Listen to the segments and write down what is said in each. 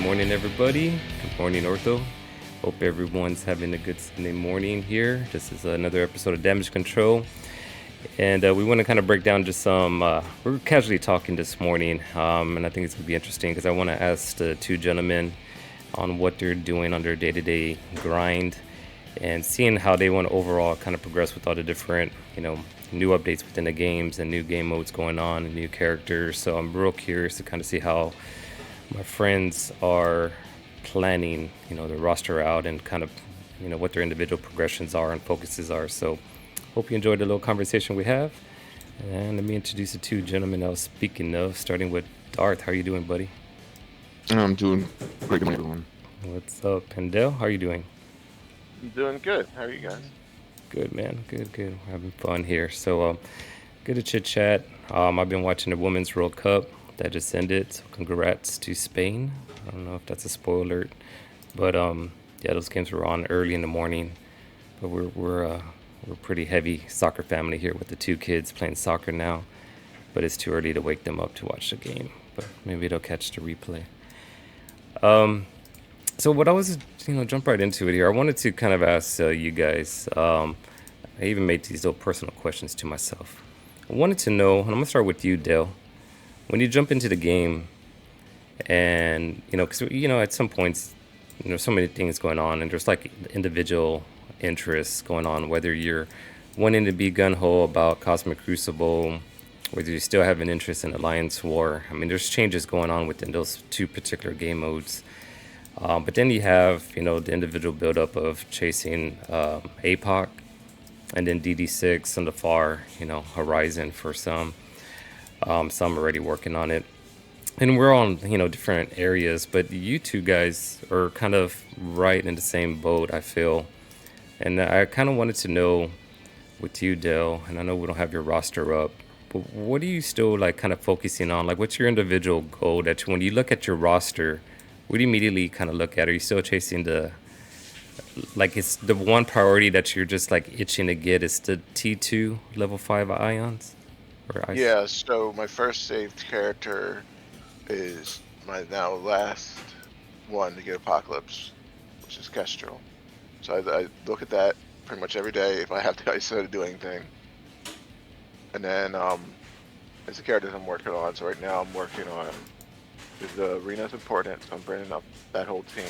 morning, everybody. Good morning, Ortho. Hope everyone's having a good Sunday morning here. This is another episode of Damage Control. And we want to kind of break down just some, we're casually talking this morning, and I think it's going to be interesting because I want to ask the two gentlemen on what they're doing on their day-to-day grind and seeing how they want to overall kind of progress with all the different, new updates within the games and new game modes going on and new characters. So I'm real curious to kind of see how my friends are planning, the roster out and kind of, what their individual progressions are and focuses are. So hope you enjoyed the little conversation we have. And let me introduce the two gentlemen I was speaking of, starting with Darth. How are you doing, buddy? I'm doing great, good morning, everyone. What's up, Pendel? How are you doing? I'm doing good. How are you guys? Good, man. Good. We're having fun here. So, good to chit chat. I've been watching the Women's World Cup that just ended. So, congrats to Spain. I don't know if that's a spoiler alert, but yeah, those games were on early in the morning. But we're pretty heavy soccer family here with the two kids playing soccer now. But it's too early to wake them up to watch the game. But maybe they'll catch the replay. So what I was, jump right into it here. I wanted to kind of ask you guys. I even made these little personal questions to myself. I wanted to know, and I'm gonna start with you, Dale. When you jump into the game, and because at some points, so many things going on, and there's like individual interests going on. Whether you're wanting to be gun ho about Cosmic Crucible, whether you still have an interest in Alliance War. I mean, there's changes going on within those two particular game modes. But then you have, the individual buildup of chasing APOC and then DD6 on the far, horizon for some. Some already working on it. And we're on, different areas, but you two guys are kind of right in the same boat, I feel. And I kind of wanted to know with you, Dale, and I know we don't have your roster up, but what are you still like kind of focusing on? Like, what's your individual goal that when you look at your roster, what do you immediately kind of look at? Are you still chasing it's the one priority that you're just like itching to get is the T2 level 5 ions? Yeah, so my first saved character is my now last one to get Apocalypse, which is Kestrel. So I look at that pretty much every day if I have to instead of do anything. And then there's the characters I'm working on. So right now I'm working on the arena's important, so I'm bringing up that whole team.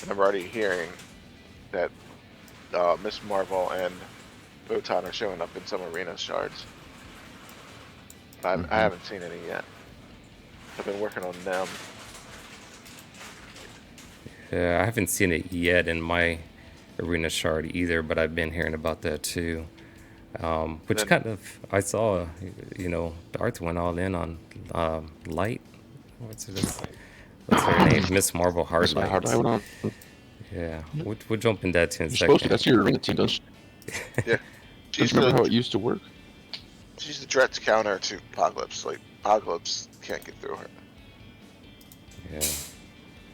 And I'm already hearing that Miss Marvel and Photon are showing up in some arena shards. I haven't seen any yet. I've been working on them. Yeah, I haven't seen it yet in my arena shard either, but I've been hearing about that too. Which then, kind of, I saw, Darth went all in on Light. What's her name? Miss Marvel Hardligh. Yeah, we'll jump in that in a second. That's your arena team, don't you? Yeah. Don't you remember how it used to work? She's the direct counter to Apocalypse. Like, Apocalypse can't get through her. Yeah.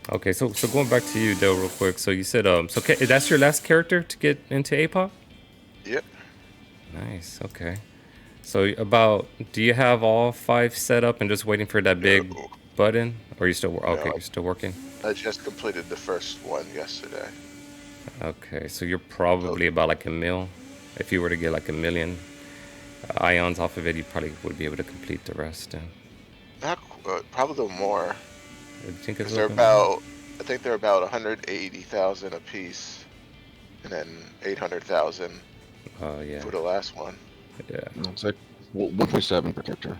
Okay, so going back to you, Dale, real quick. So you said, that's your last character to get into APOC? Yep. Nice, okay. So do you have all 5 set up and just waiting for that big button? Or are you still, you're still working? I just completed the first one yesterday. Okay, so you're probably about like a mil. If you were to get like 1 million ions off of it, you probably would be able to complete the rest then. Not probably more. I think they're about 180,000 a piece, and then 800,000 for the last one. Yeah. It's like 1.7 per character.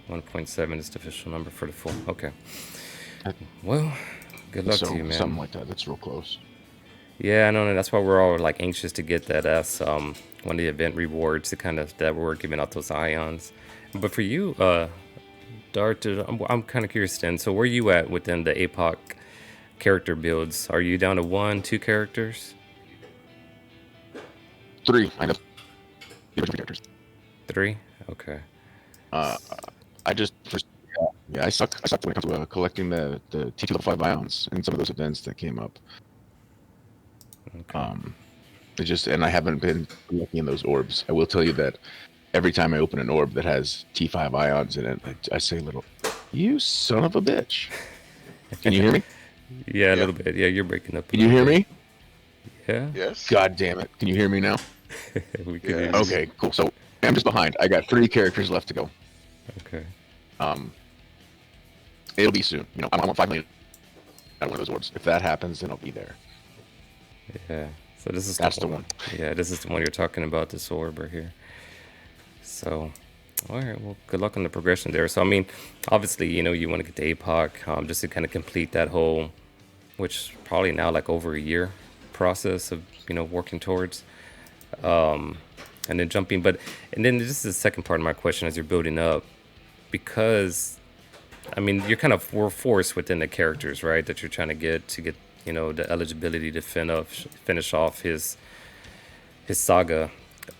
1.7 is the official number for the full. Okay. Well, good luck to you, man. Something like that. That's real close. Yeah, I know. That's why we're all like anxious to get that as one of the event rewards to kind of that we're giving out those ions. But for you, Dart, I'm kind of curious then. So where are you at within the APOC character builds? Are you down to 1, 2 characters? 3, kind of. Characters. 3? Okay. I suck when it comes to collecting the T2 level 5 ions in some of those events that came up. Okay. And I haven't been looking in those orbs. I will tell you that every time I open an orb that has T5 ions in it, I say a little, "You son of a bitch." Can you hear me? Yeah, a Yeah. little bit. Yeah, you're breaking up a Can you little hear bit. me? Yeah, Yes. God damn it! Can you hear me now? we could hear you. Yes. Okay, cool. So I'm just behind. I got 3 characters left to go. Okay. Um, it'll be soon. I want 5 million out of one of those orbs. If that happens, then I'll be there. Yeah. So this is That's the one. Yeah, this is the one you're talking about, this orb right here. So, all right. Well, good luck on the progression there. So, I mean, obviously, you want to get to APOC just to kind of complete that whole, which probably now like over a year process of working towards, and then jumping. And then this is the second part of my question as you're building up, because I mean, you're kind of we're forced within the characters, right? That you're trying to get the eligibility to finish off his saga.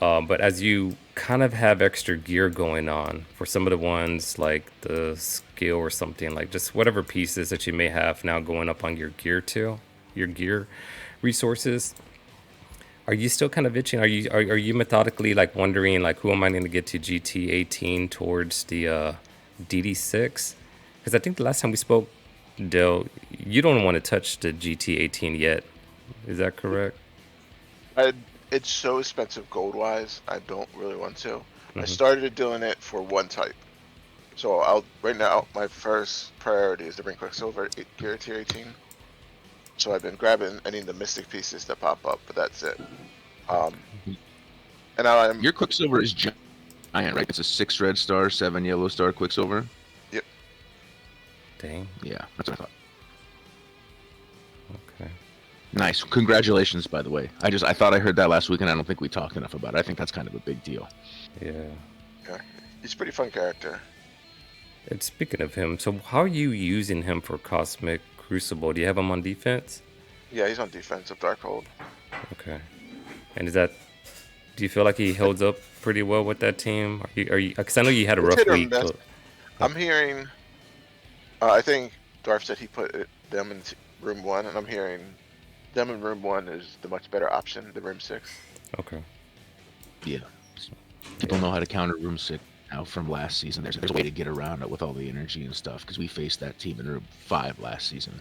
But as you kind of have extra gear going on for some of the ones like the skill or something, like just whatever pieces that you may have now going up on your gear resources. Are you still kind of itching? Are you methodically like wondering like who am I going to get to GT18 towards the DD6? Because I think the last time we spoke, Dell, you don't want to touch the GT18 yet. Is that correct? It's so expensive gold wise. I don't really want to. I Mhm. started doing it for one type. So right now my first priority is to bring Quicksilver gear tier 18. So I've been grabbing any of the mystic pieces that pop up, but that's it. And now Your Quicksilver is giant, right? It's a 6 red star, 7 yellow star Quicksilver. yep. Dang. Yeah, that's what I thought. Okay. Nice. Congratulations, by the way. I thought I heard that last week, and I don't think we talked enough about it. I think that's kind of a big deal. Yeah. He's a pretty fun character. And speaking of him, so how are you using him for Cosmic Crucible? Do you have him on defense? Yeah, he's on defensive Darkhold. Okay. And do you feel like he holds up pretty well with that team? Are you? Because I know you had a It's rough hit or week. miss. I'm hearing. I think Darth said he put them in room 1, and I'm hearing them in room 1 is the much better option than room 6. Okay. Yeah. People know how to counter Room 6 now from last season. There's a way to get around it with all the energy and stuff, because we faced that team in Room 5 last season.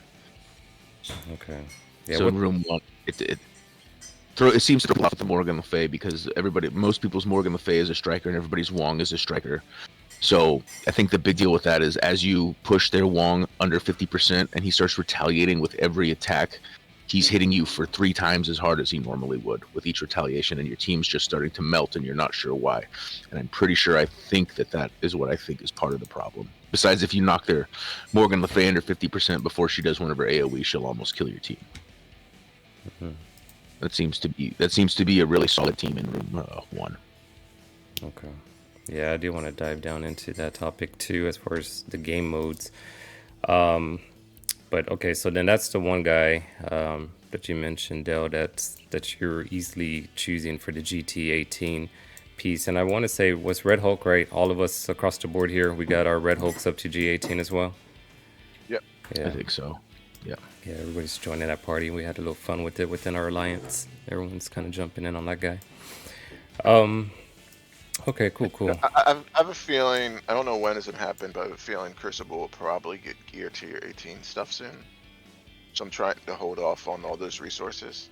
Okay. Yeah. So in Room 1, it seems to throw off the Morgan Le Fay, because most people's Morgan Le Fay is a striker and everybody's Wong is a striker. So I think the big deal with that is as you push their Wong under 50% and he starts retaliating with every attack, he's hitting you for 3 times as hard as he normally would with each retaliation, and your team's just starting to melt and you're not sure why. And I'm pretty sure I think that is what I think is part of the problem. Besides, if you knock their Morgan Le Fay under 50% before she does one of her AoE, she'll almost kill your team. Mhm. That seems to be a really solid team in room 1. Okay. Yeah, I do want to dive down into that topic too, as far as the game modes. But okay, so then that's the one guy that you mentioned, Dell, that you're easily choosing for the GT18 piece. And I want to say, was Red Hulk right? All of us across the board here, we got our Red Hulks up to G18 as well. Yep. Yeah. I think so. Yeah. Yeah, everybody's joining that party. We had a little fun with it within our alliance. Everyone's kind of jumping in on that guy. Okay, cool. I have a feeling, I don't know when it's going to happen, but I have a feeling Crucible will probably get gear tier 18 stuff soon. So I'm trying to hold off on all those resources.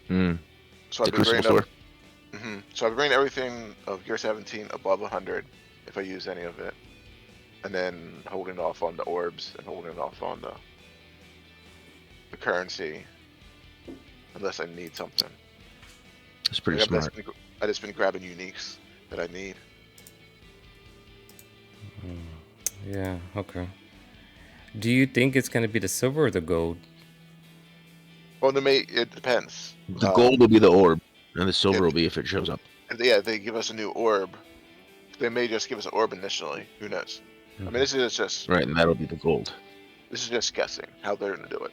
Mm. So The I've been Crucible bringing store? So I've been bringing everything of gear 17 above 100 if I use any of it. And then holding off on the orbs and holding off on the currency unless I need something. It's pretty Like, smart. I just been grabbing uniques that I need. Yeah, okay. Do you think it's going to be the silver or the gold? Well, it depends. The gold will be the orb, and the silver will be if it shows up. If they give us a new orb, they may just give us an orb initially. Who knows? I mean, this is just Right, and that'll be the gold. this is just guessing how they're going to do it.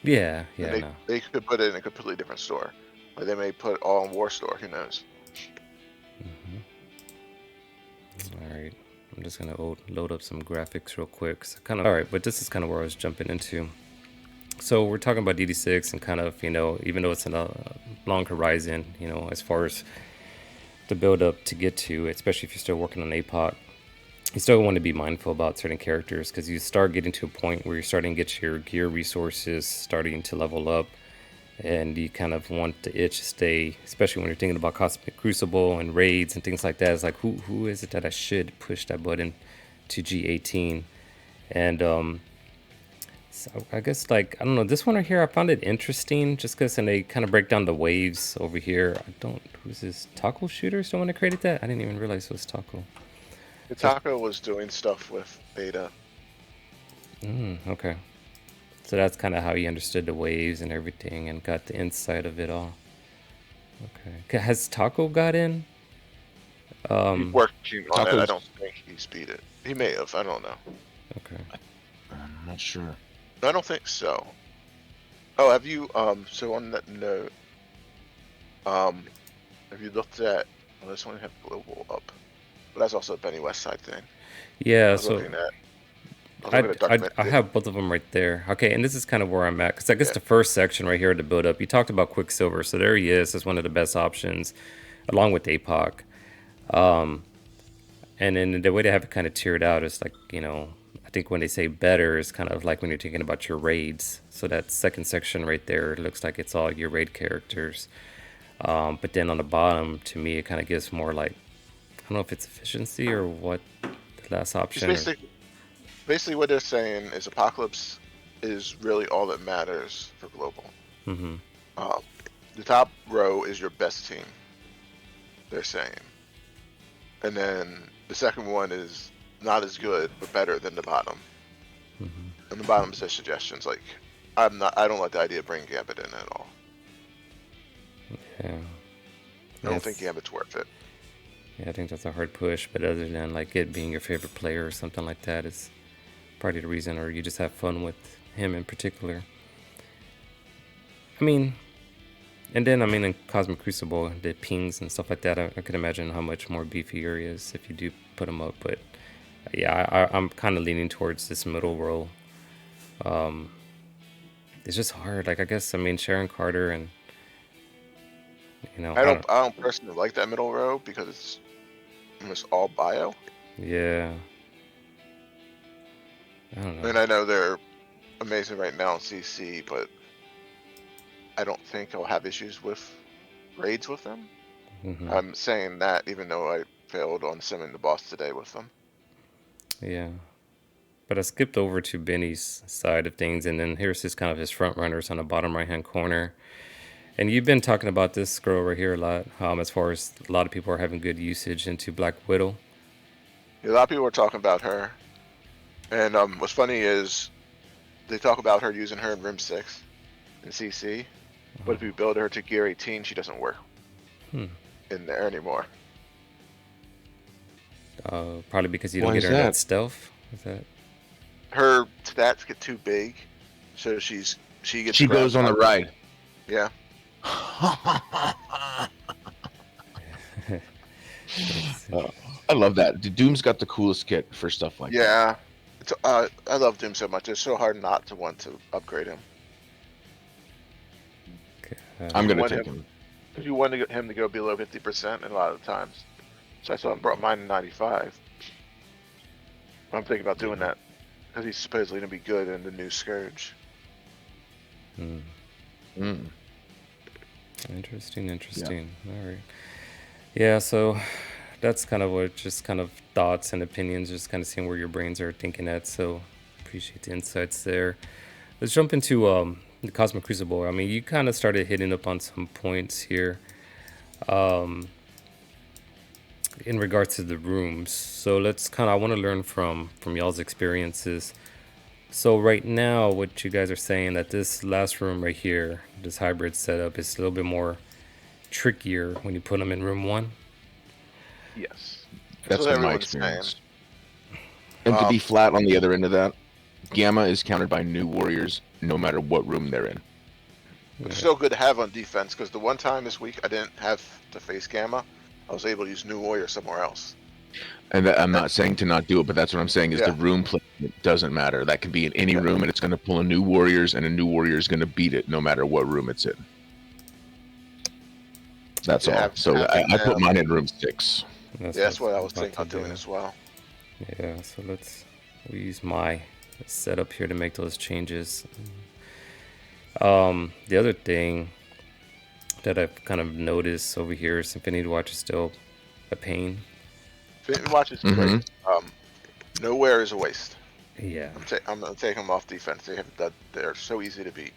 Yeah, They could put it in a completely different store. Like they may put it all in War Store. Who knows? All right. I'm just going to load up some graphics real quick. So all right, but this is kind of where I was jumping into. So we're talking about DD6 and kind of, even though it's in a long horizon, as far as the build up to get to, especially if you're still working on APOC. you still want to be mindful about certain characters because you start getting to a point where you're starting to get your gear resources starting to level up, and you kind of want the itch to stay, especially when you're thinking about Cosmic Crucible and raids and things like that. It's like, who is it that I should push that button to G18? And so I guess, like, I don't know, this one right here, I found it interesting just because, and they kind of break down the waves over here. Who's this? Taco Shooter's the one that created that? I didn't even realize it was Taco. Taco was doing stuff with Beta. Okay. So that's kind of how he understood the waves and everything and got the insight of it all. Okay. Has Taco got in? He's working on it. Taco's- I don't think he's beat it. He may have. I don't know. Okay. I'm not sure. I don't think so. Oh, have you, so on that note, have you looked at, well, this one have Global up, but that's also a Benny Westside thing. I Yeah, was so looking at, I was looking at I have both of them right there. Okay, and this is kind of where I'm at because I guess the first section right here to build up, you talked about Quicksilver, so there he is as one of the best options, along with APOC. And then the way they have it kind of tiered out is like, I think when they say better is kind of like when you're thinking about your raids. So that second section right there looks like it's all your raid characters. But then on the bottom, to me, it kind of gives more like, I don't know if it's efficiency or what the last option. Basically what they're saying is Apocalypse is really all that matters for Global. Mm-hmm. The top row is your best team, they're saying. And then the second one is not as good, but better than the bottom. Mm-hmm. And the bottom says suggestions like, I don't like the idea of bringing Gambit in at all. Yeah. I don't think Gambit's worth it. Yeah, I think that's a hard push, but other than like it being your favorite player or something like that is part of the reason, or you just have fun with him in particular. I mean, and then in Cosmic Crucible, the pings and stuff like that, I could imagine how much more beefier he is if you do put him up. But yeah, I'm kind of leaning towards this middle row. It's just hard. Like I guess Sharon Carter and I don't personally like that middle row because it's almost all bio. Yeah. I don't know. And I know they're amazing right now in CC, but I don't think I'll have issues with raids with them. Mm-hmm. I'm saying that even though I failed on simming the boss today with them. Yeah. But I skipped over to Benny's side of things, and then here's his front runners on the bottom right-hand corner. And you've been talking about this girl right here a lot, as far as a lot of people are having good usage into Black Widow. A lot of people are talking about her. And what's funny is they talk about her using her in Room 6 in CC. But if you build her to Gear 18, she doesn't work in there anymore. Probably because you don't Why get is her in that? that stealth. Is that? Her stats get too big, so she gets. She goes on the ride. Yeah. I love that. Doom's got the coolest kit for stuff like that. Yeah. It's, I love Doom so much. It's so hard not to want to upgrade him. Okay. I'm gonna want take him. him. If you want him to go below 50%, and a lot of the times, so I saw him brought mine in 95. I'm thinking about doing that because he's supposedly gonna be good in the new Scourge. Interesting. All right. Yeah, so that's kind of what, just kind of thoughts and opinions, just kind of seeing where your brains are thinking at. So appreciate the insights there. Let's jump into the Cosmic Crucible. You kind of started hitting up on some points here in regards to the rooms. So I want to learn from y'all's experiences. So right now, what you guys are saying that this last room right here, this hybrid setup, is a little bit more trickier when you put them in room 1. Yes. That's what been my everyone's experience. And to be flat on the other end of that, Gamma is countered by new warriors no matter what room they're in. It's still good to have on defense because the one time this week I didn't have to face Gamma, I was able to use New Warrior somewhere else. And I'm not saying to not do it, but that's what I'm saying is Yeah. the room placement doesn't matter. That can be in any room, and it's going to pull a new warriors, and a new warrior is going to beat it no matter what room it's in. That's all. So I put mine in room 6. That's what I was thinking of doing as well. Yeah, so we use my setup here to make those changes. The other thing that I've kind of noticed over here is Infinity Watch is still a pain. Infinity Watch is great. Nowhere is a waste. Yeah. I'm gonna take them off defense. They're so easy to beat.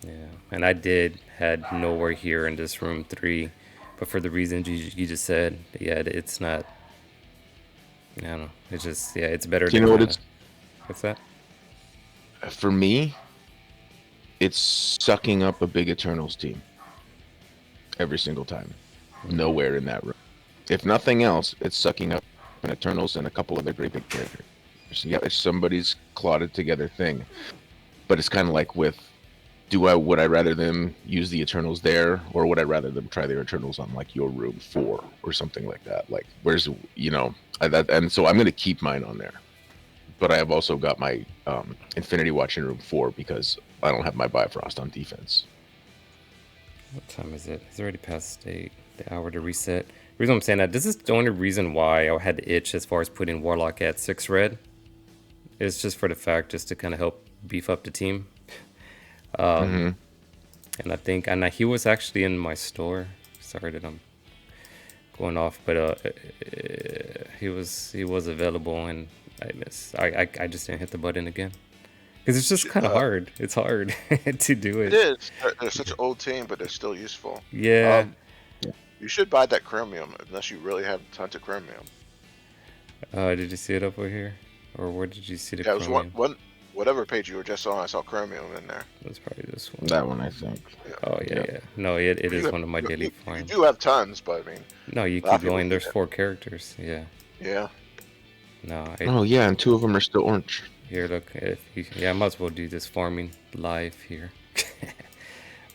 Yeah, and had nowhere here in this room 3, but for the reasons you just said, yeah, it's not. I don't know. It's just it's better. Do you know what it's? What's that? For me, it's sucking up a big Eternals team every single time. Nowhere in that room. If nothing else, it's sucking up an Eternals and a couple other great big characters. Yeah, it's somebody's clawed together thing. But it's kind of like with, would I rather them use the Eternals there, or would I rather them try their Eternals on like your room 4 or something like that? Like, where's and so I'm going to keep mine on there. But I have also got my Infinity Watch in room 4 because I don't have my Bifrost on defense. What time is it? It's already past the hour to reset. The reason I'm saying that, this is the only reason why I had the itch as far as putting Warlock at 6 red. It's just for the fact just to kind of help beef up the team. And I think, he was actually in my store. Sorry that I'm going off, but he was available, and I missed. I just didn't hit the button again because it's just kind of hard. It's hard to do it. It is. They're such an old team, but they're still useful. Yeah. You should buy that chromium unless you really have tons of chromium. Did you see it up over here, or where did you see the? Yeah, it chromium? was one. Whatever page you were just on, I saw chromium in there. That's probably this one. That one, I think. Yeah. Oh yeah. No, it is one of my daily finds. You do have tons, but I mean. No, you keep going. There's 4 characters. Yeah. Yeah. No. And 2 of them are still orange. Here, look. I might as well do this farming live here.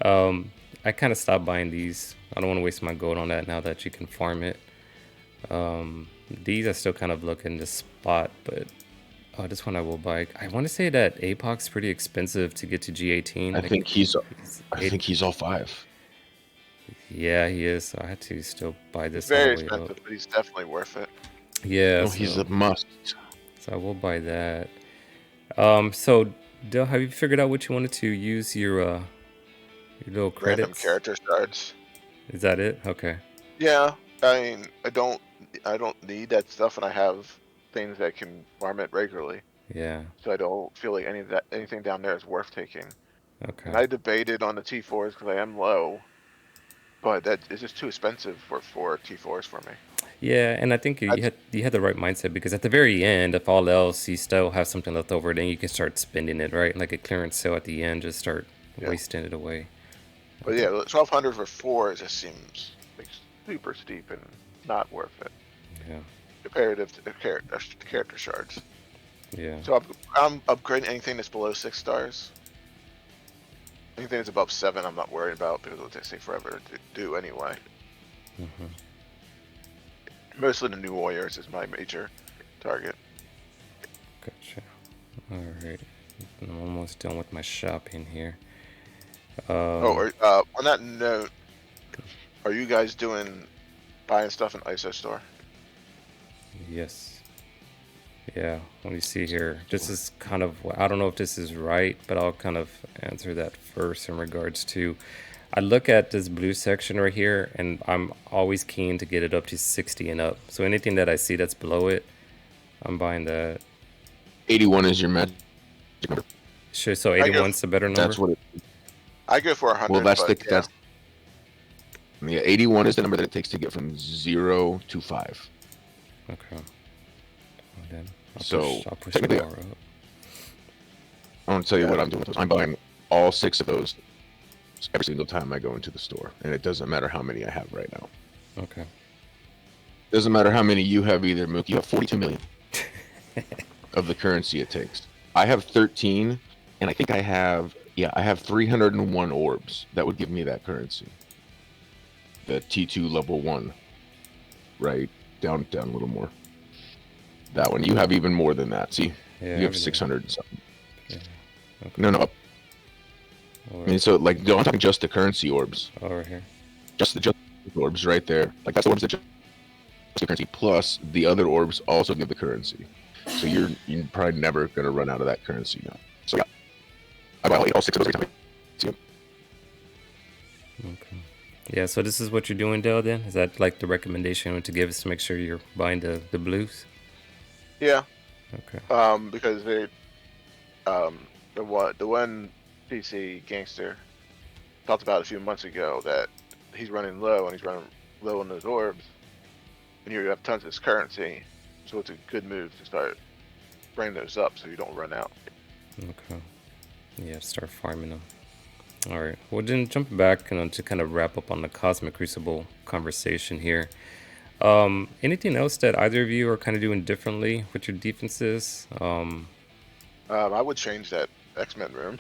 I kind of stopped buying these. I don't want to waste my gold on that now that you can farm it. These I still kind of look in this spot, but this one I will buy. I want to say that Apoc's pretty expensive to get to G18. I think he's all 5. Yeah, he is. So I had to still buy this. Very expensive, but he's definitely worth it. Yeah, he's a must. So I will buy that. So Del, have you figured out what you wanted to use your little credits? Random character shards. Is that it? Okay. Yeah, I mean, I don't need that stuff, and I have things that can farm it regularly. Yeah. So I don't feel like anything down there is worth taking. Okay. And I debated on the T4s because I am low, but that is just too expensive for 4 T4s for me. Yeah, and I think you had the right mindset, because at the very end, if all else, you still have something left over, then you can start spending it, right? Like a clearance sale at the end, just start wasting it away. But yeah, 1,200 for 4 just seems like super steep and not worth it. Yeah. Comparative to character shards. Yeah. So I'm upgrading anything that's below 6 stars. Anything that's above 7, I'm not worried about because it'll take forever to do anyway. Mostly the new warriors is my major target. Gotcha. All right. I'm almost done with my shopping here. On that note, are you guys buying stuff in ISO store? Yes. Yeah, when you see here, this is kind of, I don't know if this is right, but I'll kind of answer that first in regards to, I look at this blue section right here, and I'm always keen to get it up to 60 and up. So anything that I see that's below it, I'm buying that. 81 is your magic number. Sure, so 81's the better number? That's what it is. I go for 100. Well, that's 81 is the number that it takes to get from 0 to 5. Okay. Well, then I'll push technically, the bar up. I want to tell you what I'm doing with those. I'm buying all 6 of those every single time I go into the store, and it doesn't matter how many I have right now. Okay. Doesn't matter how many you have either, Mook. You have 42 million of the currency it takes. I have 13, and I think I have 301 orbs that would give me that currency. The T2 level 1, right? Down a little more. That one. You have even more than that. See? Yeah, you have 600 and something. Yeah. Okay. No. I mean, so like, I'm talking just the currency orbs. Oh, right here. Just the orbs right there. Like, that's the orbs that just currency plus the other orbs also give the currency. So you're probably never gonna run out of that currency now. So yeah, I buy all 6 of those every time. See 'em. Okay. Yeah, so this is what you're doing, Dell, then? Is that like the recommendation to give us to make sure you're buying the blues? Yeah, Okay. because they, the one PC gangster talked about a few months ago that he's running low and he's running low on those orbs, and you have tons of this currency, so it's a good move to start bringing those up so you don't run out. Okay. Yeah, start farming them. All right. Well, then jump back to kind of wrap up on the Cosmic Crucible conversation here. Anything else that either of you are kind of doing differently with your defenses? I would change that X-Men room.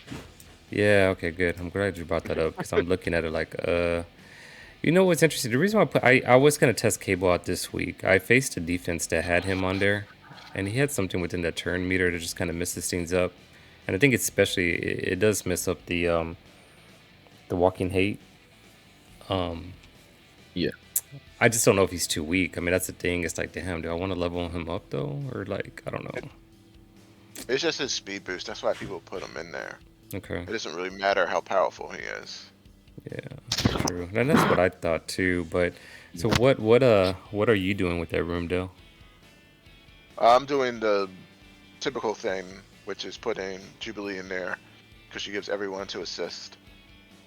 Yeah, okay, good. I'm glad you brought that up because I'm looking at it like, you know what's interesting? The reason why I was gonna test Cable out this week. I faced a defense that had him on there, and he had something within that turn meter that just kind of messes things up. And I think especially it does mess up the walking hate. Um, Yeah. I just don't know if he's too weak. I mean, that's the thing. It's like, damn, do I want to level him up though, or like, I don't know. It's just his speed boost. That's why people put him in there. Okay. It doesn't really matter how powerful he is. Yeah, true. And that's what I thought too. But so what are you doing with that room, Dale? I'm doing the typical thing, which is putting Jubilee in there because she gives everyone to assist.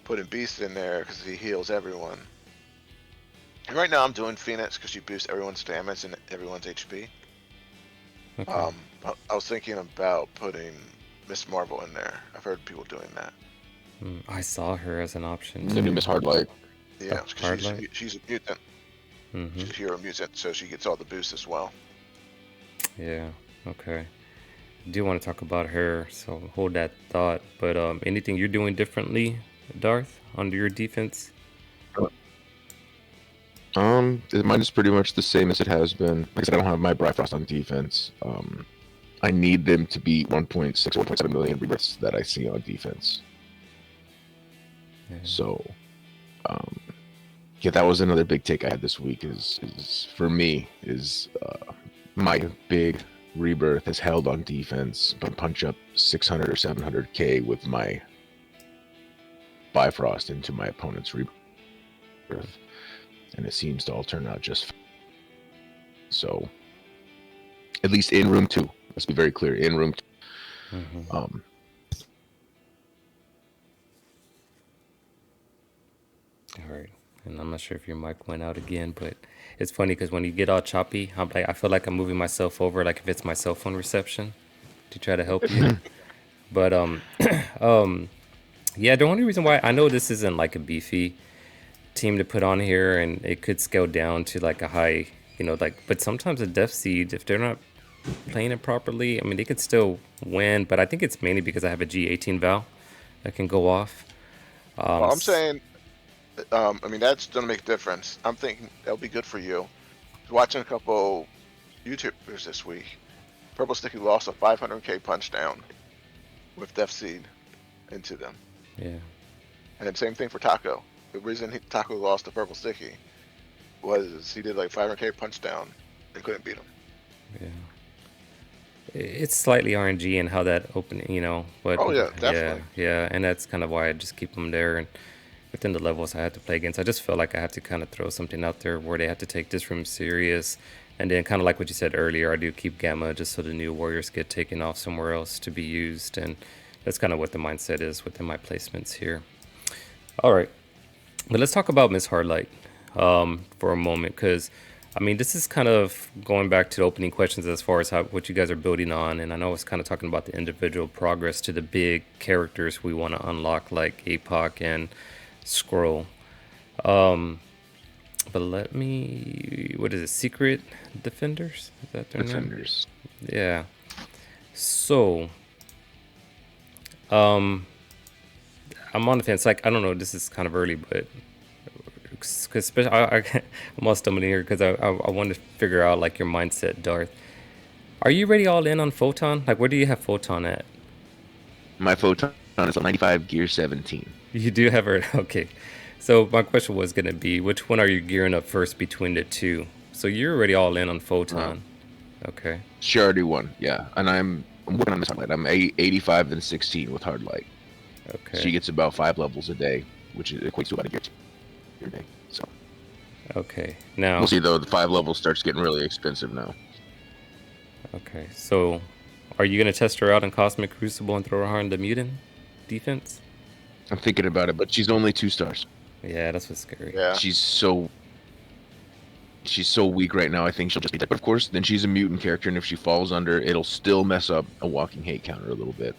Putting Beast in there because he heals everyone. And right now I'm doing Phoenix because she boosts everyone's damage and everyone's HP. Okay. I was thinking about putting Miss Marvel in there. I've heard people doing that. I saw her as an option The new too. Miss Hardligh. Yeah, because Hardligh? she's a mutant. Mm-hmm. She's a hero mutant, so she gets all the boosts as well. Yeah. Okay. Do want to talk about her, so hold that thought. But anything you're doing differently, Darth, under your defense? Mine is pretty much the same as it has been. Like I said, I don't have my Bifrost on defense. I need them to beat 1.6 or 1.7 million rebirths that I see on defense. Yeah. So, yeah, that was another big take I had this week. Is for me is my big rebirth is held on defense, but punch up 600 or 700k with my Bifrost into my opponent's rebirth, and it seems to all turn out just fine. So, at least in room 2, let's be very clear, in room 2. Mm-hmm. All right. And I'm not sure if your mic went out again, but it's funny because when you get all choppy, I'm like, I feel like I'm moving myself over, like if it's my cell phone reception, to try to help you. But yeah, the only reason why I know this isn't like a beefy team to put on here, and it could scale down to like a high, like. But sometimes a Death Seed, if they're not playing it properly, I mean, they could still win. But I think it's mainly because I have a G18 Val that can go off. Well, I'm saying, I mean, that's gonna make a difference. I'm thinking that'll be good for you. Watching a couple YouTubers this week, Purple Sticky lost a 500k punch down with Death Seed into them. Yeah. And same thing for Taco. The reason Taco lost to Purple Sticky was he did like 500k punch down and couldn't beat him. Yeah. It's slightly RNG in how that opening, but Oh yeah, definitely. yeah, and that's kind of why I just keep them there and within the levels I have to play against. I just feel like I have to kind of throw something out there where they have to take this room serious, and then kind of like what you said earlier, I do keep Gamma just so the new warriors get taken off somewhere else to be used, and that's kind of what the mindset is within my placements here. All right, but let's talk about Miss Hardligh for a moment, because I mean, this is kind of going back to the opening questions as far as what you guys are building on. And I know it's kind of talking about the individual progress to the big characters we want to unlock, like APOC and Scroll. But let me, what is it? Secret Defenders? Is that their Defenders. name? Yeah. So, I'm on the fence. Like, I don't know, this is kind of early, but because I'm all stumbling here because I want to figure out like your mindset, Darth. Are you ready all in on Photon? Like, where do you have Photon at? My Photon is a 95 gear 17. You do have her. Okay. So my question was going to be, which one are you gearing up first between the two? So you're already all in on No. Photon. Okay. She already won, yeah. And I'm working on this Hardlight. I'm 85 and 16 with Hardlight. She Okay. gets about 5 levels a day, which equates to about a year a day. So Okay. we'll Now, see though. The 5 levels starts getting really expensive now. okay. So are you gonna test her out in Cosmic Crucible and throw her in the mutant defense? I'm thinking about it, but she's only 2 stars. Yeah, that's what's scary. Yeah. She's so weak right now. I think she'll just be dead. But of course, then she's a mutant character, and if she falls under, it'll still mess up a walking hate counter a little bit.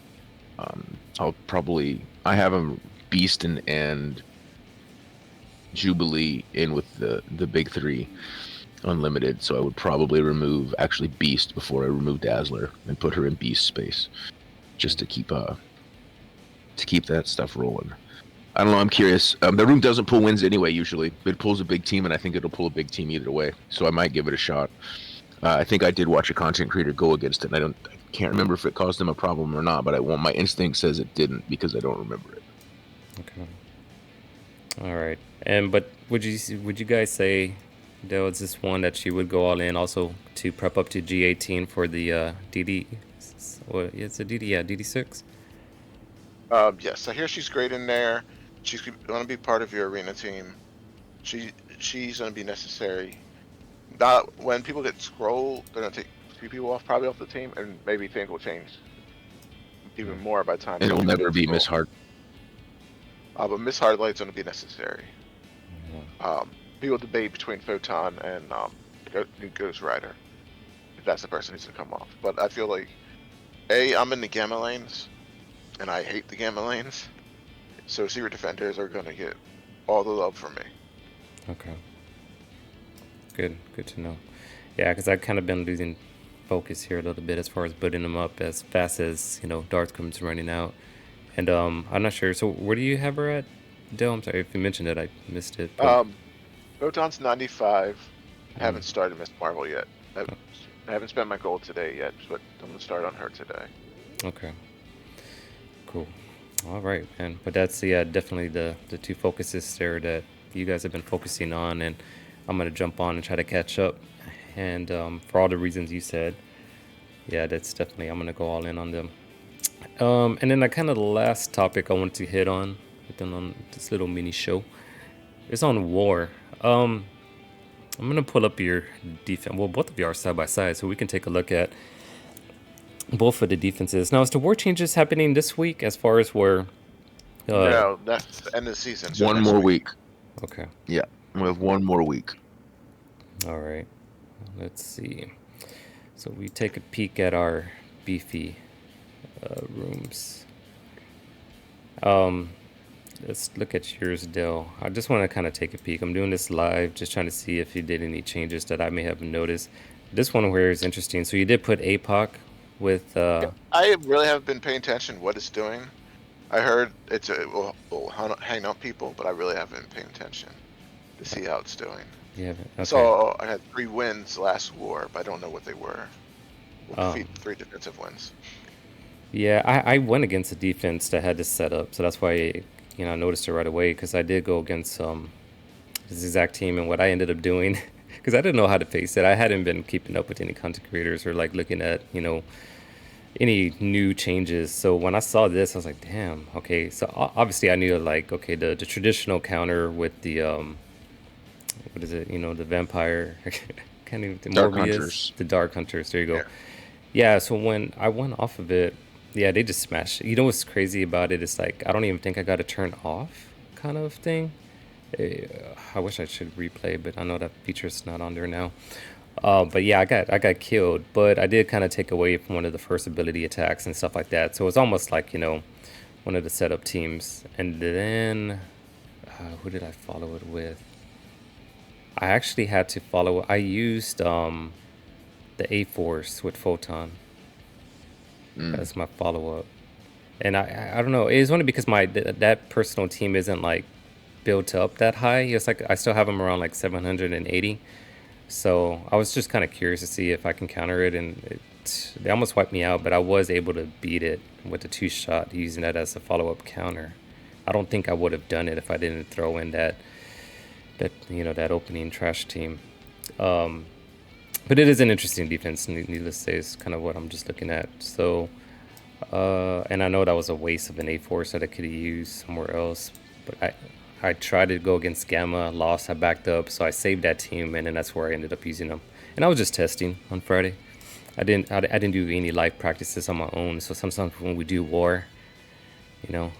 I have a Beast and Jubilee in with the big 3 unlimited, so I would probably remove actually Beast before I remove Dazzler and put her in Beast space, just to keep that stuff rolling. I don't know. I'm curious. The room doesn't pull wins anyway. Usually, it pulls a big team, and I think it'll pull a big team either way. So I might give it a shot. I think I did watch a content creator go against it, and I can't remember if it caused them a problem or not. But my instinct says it didn't because I don't remember it. Okay. All right. But would you guys say there was this one that she would go all in also to prep up to G18 for the DD? What? Yeah, it's a DD. Yeah, DD6. Yes, I hear she's great in there. She's going to be part of your arena team. She's going to be necessary. Not when people get scrolled, they're going to take 3 people off, probably off the team, and maybe things will change even more by the time. It'll never be Miss Hard. But Miss Hardlight's going to be necessary. Yeah. People debate between Photon and Ghost Rider, if that's the person who's going to come off. But I feel like, I'm in the Gamma lanes, and I hate the Gamma lanes. So Secret Defenders are going to get all the love from me. Okay. Good to know. Yeah, because I've kind of been losing focus here a little bit as far as building them up as fast as Darth comes running out. And I'm not sure. So where do you have her at, Dale? I'm sorry if you mentioned it, I missed it. But... Photon's 95. I haven't started Miss Marvel yet. I haven't spent my gold today yet, but I'm gonna start on her today. Okay. Cool. All right, man. But that's definitely the 2 focuses there that you guys have been focusing on, and I'm gonna jump on and try to catch up. And for all the reasons you said, yeah, that's definitely I'm gonna go all in on them. And then the last topic I wanted to hit on this little mini show is on war. I'm gonna pull up your defense. Well, both of you are side by side, so we can take a look at both of the defenses. Now, is the war changes happening this week as far as where? No, that's the end of the season. So One more week. Okay. Yeah, we have 1 more week. All right. Let's see. So we take a peek at our beefy rooms. Let's look at yours, Dell. I just want to kind of take a peek. I'm doing this live, just trying to see if you did any changes that I may have noticed. This one here is interesting. So you did put APOC with... I really haven't been paying attention what it's doing. I heard it will hang out people, but I really haven't been paying attention to see how it's doing. Yeah. Okay. So I had 3 wins last war, but I don't know what they were. We'll defeat 3 defensive wins. Yeah, I went against a defense that had this set up, so that's why I noticed it right away, because I did go against this exact team, and what I ended up doing, because I didn't know how to face it. I hadn't been keeping up with any content creators or looking at any new changes. So when I saw this, I was like, damn, okay. So obviously I knew the traditional counter with the what is it? The vampire, can't even Dark Morbius, Hunters. the Dark Hunters. There you go. Yeah. So when I went off of it. Yeah, they just smashed it. What's crazy about it is I don't even think I got a turn off kind of thing. I wish I should replay, but I know that feature's not on there now. But yeah, I got killed, but I did kind of take away from one of the first ability attacks and stuff like that. So it's almost like one of the setup teams. And then who did I follow it with? I actually had to follow. I used the A-Force with Photon. That's my follow-up. And I don't know. It's only because that personal team isn't built up that high. It's I still have them around 780. So I was just kind of curious to see if I can counter it, and they almost wiped me out, but I was able to beat it with a 2-shot using that as a follow-up counter. I don't think I would have done it if I didn't throw in that opening trash team. But it is an interesting defense, needless to say, is kind of what I'm just looking at. So, and I know that was a waste of an A-Force that I could have used somewhere else. But I tried to go against Gamma, lost, I backed up, so I saved that team, and then that's where I ended up using them. And I was just testing on Friday. I didn't do any live practices on my own. So sometimes when we do war, you know,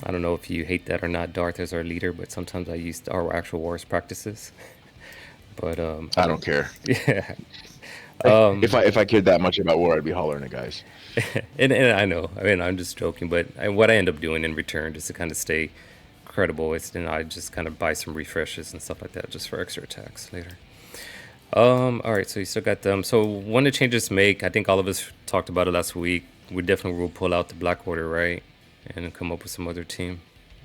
I don't know if you hate that or not, Darth as our leader, but sometimes I use our actual wars practices. But I don't care. yeah. If I cared that much about war, I'd be hollering at guys. And I know, I mean, I'm just joking, but what I end up doing in return, just to kind of stay credible, is then I just kind of buy some refreshes and stuff like that, just for extra attacks later. All right, so you still got them. So when the changes make, I think all of us talked about it last week. We definitely will pull out the Black Order, right, and come up with some other team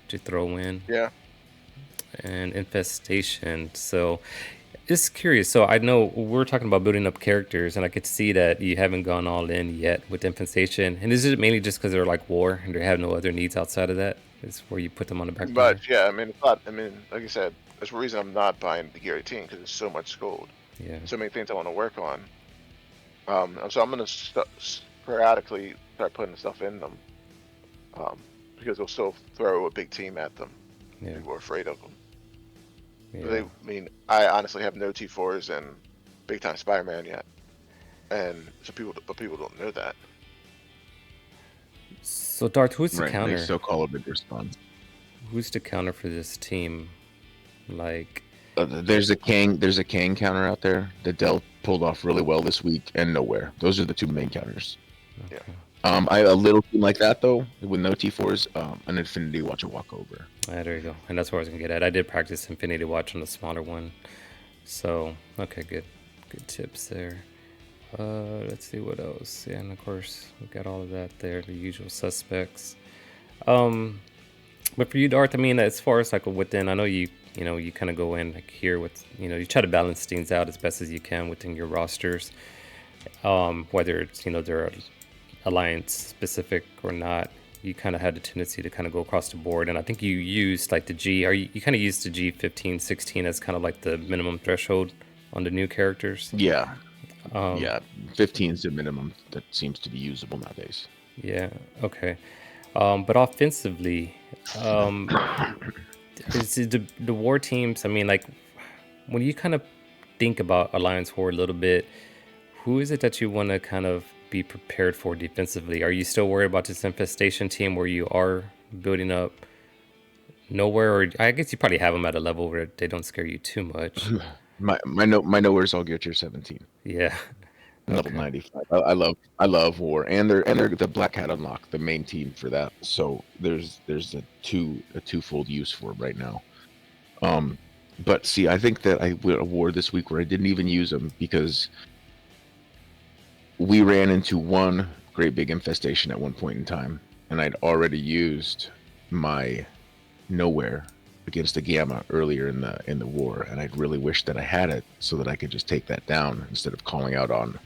to throw in. Yeah. And Infestation. So just curious. So I know we're talking about building up characters, and I could see that you haven't gone all in yet with Infestation. And is it mainly just because they're like war and they have no other needs outside of that? Is where you put them on the back burner? But yeah, I mean, it's not. I mean, like I said, that's the reason I'm not buying the Gear 18 because there's so much gold, Yeah. so many things I want to work on. And so I'm gonna sporadically start putting stuff in them, because they'll still throw a big team at them. Yeah. People are afraid of them. Yeah. I mean, I honestly have no T4s and big time Spider-Man yet, and so people don't know that. So Darth, who's the Right. counter? They still call it a response. Who's the counter for this team? Like, There's a Kang counter out there that Dell pulled off really well this week, and Nowhere. Those are the two main counters. Yeah. okay. A little team like that though, with no T4s, an Infinity Watch will walk over. There you go. And that's where I was gonna get at. I did practice Infinity Watch on the smaller one. So okay, good tips there. Let's see what else. Yeah, and of course we got all of that there, the usual suspects. But for you, Darth, I mean, as far as like within, I know you kind of go in like here with, you try to balance things out as best as you can within your rosters. Whether it's, they're alliance specific or not, you kind of had the tendency to kind of go across the board. And I think you used like the G, or you kind of used the G15, 16 as kind of like the minimum threshold on the new characters. Yeah. Um, Yeah. 15 is the minimum that seems to be usable nowadays. Yeah. Okay. But offensively, is it the war teams? I mean, like when you kind of think about Alliance War a little bit, who is it that you want to kind of be prepared for defensively? Are you still worried about this Infestation team where you are building up Nowhere? Or I guess you probably have them at a level where they don't scare you too much. My Nowhere's all gear tier 17. Yeah. Level Okay. 95. I love war, and they're the Black Hat unlock, the main team for that. So there's a twofold use for it right now. But see, I think that I went a war this week where I didn't even use them because we ran into one great big infestation at one point in time, and I'd already used my Nowhere against the Gamma earlier in the war, and I'd really wish that I had it so that I could just take that down instead of calling out on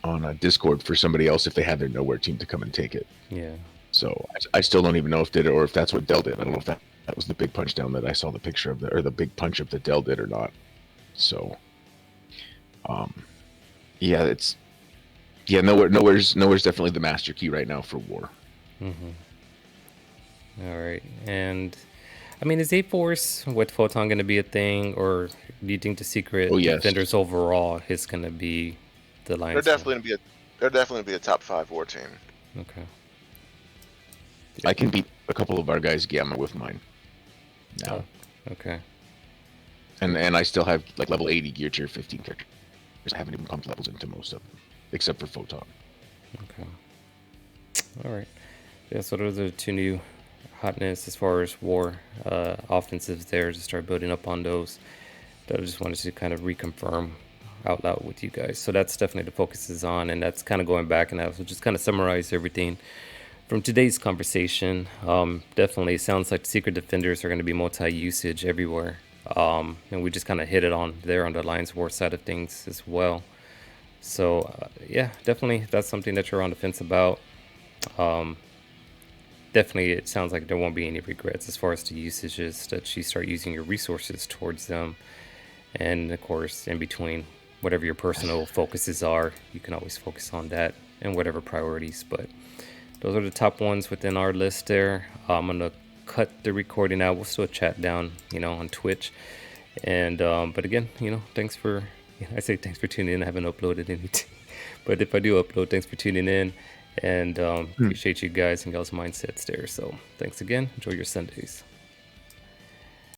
a Discord for somebody else if they had their Nowhere team to come and take it. Yeah. So I still don't even know if did it or if that's what Dell did. I don't know if that was the big punch down that I saw the picture of, or the big punch of the Dell did or not. So, yeah, Nowhere's definitely the master key right now for war. Mm-hmm. All right. And I mean, is A-Force with Photon going to be a thing, or do you think the secret yes. defenders overall is going to be the They're Lions? definitely gonna be a top 5 war team. Okay. I can beat a couple of our guys Gamma with mine now. Oh, okay. And I still have like level 80 gear tier 15 characters. I haven't even pumped levels into most of them, except for Photon. Okay. All right. Yeah, so those are the two new hotness as far as war offensives there, to start building up on those. That I just wanted to kind of reconfirm out loud with you guys. So that's definitely the focus is on, and that's kind of going back, and I will just kind of summarize everything from today's conversation. Definitely it sounds like secret defenders are going to be multi-usage everywhere. And we just kind of hit it on there on the Alliance War side of things as well. So yeah, definitely that's something that you're on the fence about. Definitely it sounds like there won't be any regrets as far as the usages that you start using your resources towards them. And of course, in between, whatever your personal focuses are, you can always focus on that and whatever priorities. But those are the top ones within our list there. I'm going to cut the recording out. We'll still chat down, on Twitch. And, but again, thanks for, I say thanks for tuning in. I haven't uploaded anything. But if I do upload, thanks for tuning in. And appreciate you guys and y'all's mindsets there. So thanks again. Enjoy your Sundays.